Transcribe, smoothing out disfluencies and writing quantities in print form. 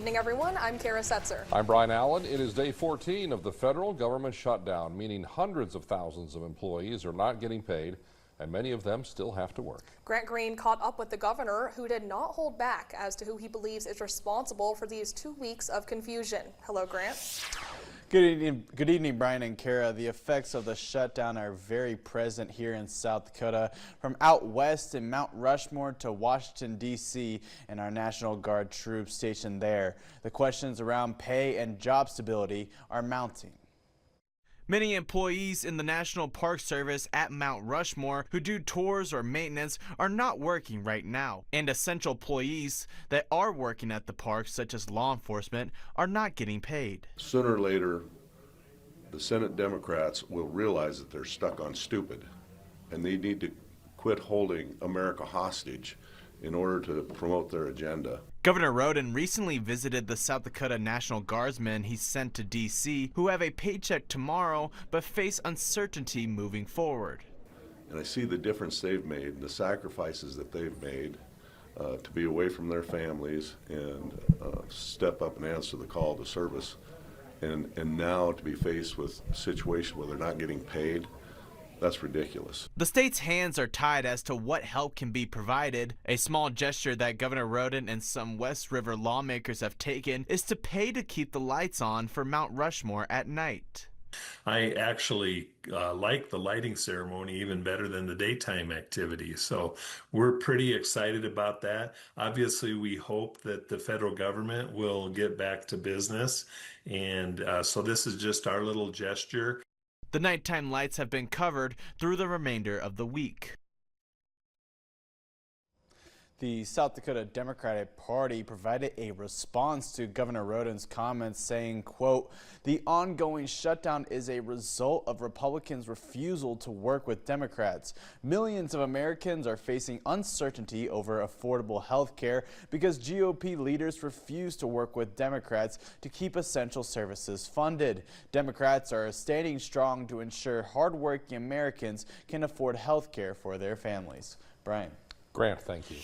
Good evening, everyone. I'm Kara Setzer. I'm Brian Allen. It is day 14 of the federal government shutdown, meaning hundreds of thousands of employees are not getting paid, and many of them still have to work. Grant Green caught up with the governor, who did not hold back as to who he believes is responsible for these 2 weeks of confusion. Hello, Grant. Good evening, Brian and Kara. The effects of the shutdown are very present here in South Dakota, from out west in Mount Rushmore to Washington, D.C., and our National Guard troops stationed there. The questions around pay and job stability are mounting. Many employees in the National Park Service at Mount Rushmore who do tours or maintenance are not working right now, and essential employees that are working at the park, such as law enforcement, are not getting paid. Sooner or later, the Senate Democrats will realize that they're stuck on stupid, and they need to quit holding America hostage in order to promote their agenda. Governor Rhoden recently visited the South Dakota National Guardsmen he sent to D.C. who have a paycheck tomorrow but face uncertainty moving forward. And I see the difference they've made and the sacrifices that they've made to be away from their families and step up and answer the call to service. And now to be faced with a situation where they're not getting paid. That's ridiculous. The state's hands are tied as to what help can be provided. A small gesture that Governor Rhoden and some West River lawmakers have taken is to pay to keep the lights on for Mount Rushmore at night. I actually like the lighting ceremony even better than the daytime activity. So we're pretty excited about that. Obviously, we hope that the federal government will get back to business. And so this is just our little gesture. The nighttime lights have been covered through the remainder of the week. The South Dakota Democratic Party provided a response to Governor Rhoden's comments saying, quote, "The ongoing shutdown is a result of Republicans' refusal to work with Democrats. Millions of Americans are facing uncertainty over affordable health care because GOP leaders refuse to work with Democrats to keep essential services funded. Democrats are standing strong to ensure hardworking Americans can afford health care for their families." Brian. Grant, thank you.